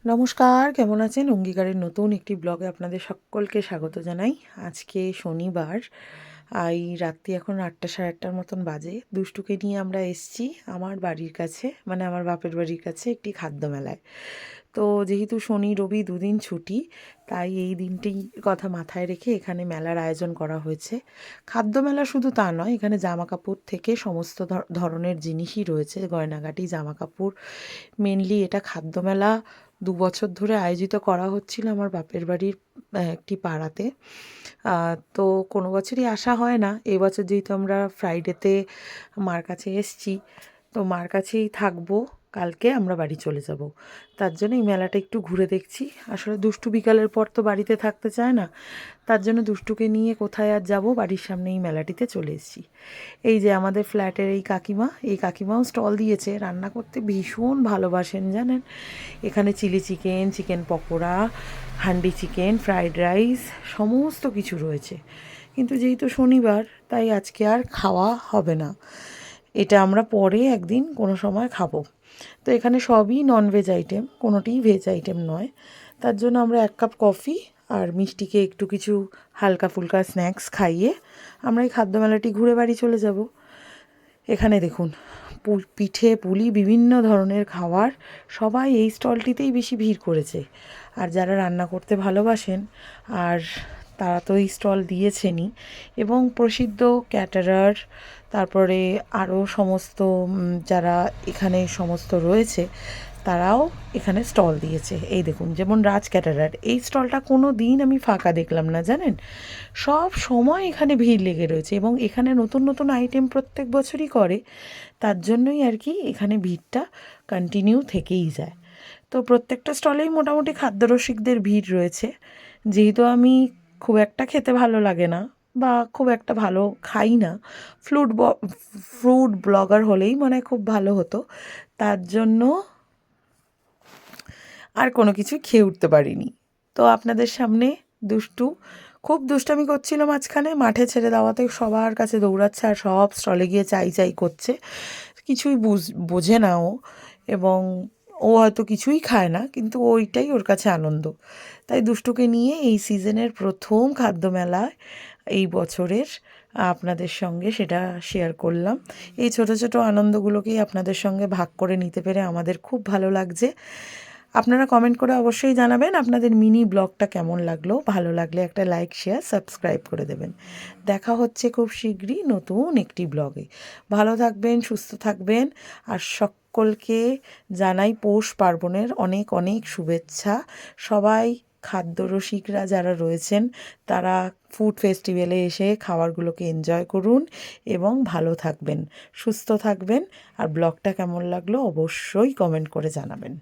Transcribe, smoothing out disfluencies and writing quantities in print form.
নমস্কার, কেমন আছেন? অঙ্গীকারের নতুন একটি ব্লগে আপনাদের সকলকে স্বাগত জানাই। আজকে শনিবার, এই রাত্রি এখন 8টা সাড়ে 8টার মতন বাজে। দুষ্টুকে নিয়ে আমরা এসছি আমার বাড়ির কাছে, মানে আমার বাপের বাড়ির কাছে একটি খাদ্য মেলায়। তো যেহেতু শনি রবি দুদিন ছুটি, তাই এই দিনটির কথা মাথায় রেখে এখানে মেলার আয়োজন করা হয়েছে। খাদ্য মেলা শুধু তা নয়, এখানে জামা কাপড় থেকে সমস্ত ধরনের জিনিসই রয়েছে, গয়নাগাটি, জামা কাপড়। মেনলি এটা খাদ্য মেলা 2 বছর ধরে আয়োজিত করা হচ্ছিল আমার বাপের বাড়ির একটি পাড়াতে। তো কোনো বছরই আসা হয় না। এবছর যেহেতু আমরা ফ্রাইডেতে মার কাছে এসছি, তো মার কাছেই থাকবো, কালকে আমরা বাড়ি চলে যাব। তার জন্য এই মেলাটা একটু ঘুরে দেখছি। আসলে দুষ্টু বিকালের পর তো বাড়িতে থাকতে চায় না, তার জন্য দুষ্টুকে নিয়ে কোথায় আর যাব, বাড়ির সামনে এই মেলাটিতে চলে এসেছি। এই যে আমাদের ফ্ল্যাটের এই কাকিমাও স্টল দিয়েছে। রান্না করতে ভীষণ ভালোবাসেন জানেন। এখানে chilli chicken, chicken pakora, handi chicken, fried rice সমস্ত কিছু রয়েছে। কিন্তু যেহেতু শনিবার, তাই আজকে আর খাওয়া হবে না। এটা আমরা পরে একদিন কোনো সময় খাবো। তো এখানে সবই ননভেজ আইটেম, কোনোটিই ভেজ আইটেম নয়। তার জন্য আমরা 1 কাপ কফি আর মিষ্টিকে একটু কিছু হালকা ফুলকা স্ন্যাক্স খাইয়ে আমরা এই খাদ্য মেলাটি ঘুরে বাড়ি চলে যাব। এখানে দেখুন, পিঠে পুলি বিভিন্ন ধরনের খাবার, সবাই এই স্টলটিতেই বেশি ভিড় করেছে। আর যারা রান্না করতে ভালোবাসেন, আর তারা তো এই স্টল দিয়েছেনই। এবং প্রসিদ্ধ ক্যাটারার, তারপরে আরও সমস্ত যারা এখানে সমস্ত রয়েছে, তারাও এখানে স্টল দিয়েছে। এই দেখুন, যেমন রাজ ক্যাটারার, এই স্টলটা কোনো দিন আমি ফাঁকা দেখলাম না জানেন। সব সময় এখানে ভিড় লেগে রয়েছে এবং এখানে নতুন নতুন আইটেম প্রত্যেক বছরই করে। তার জন্যই আর কি এখানে ভিড়টা কন্টিনিউ থেকেই যায়। তো প্রত্যেকটা স্টলেই মোটামুটি খাদ্যরসিকদের ভিড় রয়েছে। যেহেতু আমি খুব একটা খেতে ভালো লাগে না বা খুব একটা ভালো খাই না, ফ্রুট ব্লগার হলেই মনে হয় খুব ভালো হতো। তার জন্য আর কোনো কিছু খেয়ে উঠতে পারিনি। তো আপনাদের সামনে দুষ্টু খুব দুষ্টামি করছিল মাঝখানে, মাঠে ছেড়ে দেওয়াতে সবার কাছে দৌড়াচ্ছে আর সব স্টলে গিয়ে চাই চাই করছে। কিছুই বোঝে না ও, এবং ও হয়তো কিছুই খায় না, কিন্তু ওইটাই ওর কাছে আনন্দ। তাই দুষ্টুকে নিয়ে এই সিজনের প্রথম খাদ্য মেলায় এই বছরের আপনাদের সঙ্গে সেটা শেয়ার করলাম। এই ছোট ছোট আনন্দগুলোকেই আপনাদের সঙ্গে ভাগ করে নিতে পেরে আমাদের খুব ভালো লাগছে। আপনারা কমেন্ট করে অবশ্যই জানাবেন আপনাদের মিনি ব্লগটা কেমন লাগলো। ভালো লাগলে একটা লাইক, শেয়ার, সাবস্ক্রাইব করে দেবেন। দেখা হচ্ছে খুব শীঘ্রই নতুন একটি ব্লগে। ভালো থাকবেন, সুস্থ থাকবেন, আর সকলকে জানাই পৌষ পার্বণের অনেক অনেক শুভেচ্ছা। সবাই খাদ্যরসিকরা যারা রয়েছেন, তারা ফুড ফেস্টিভ্যালে এসে খাবারগুলোকে এনজয় করুন এবং ভালো থাকবেন, সুস্থ থাকবেন। আর ব্লগটা কেমন লাগলো অবশ্যই কমেন্ট করে জানাবেন।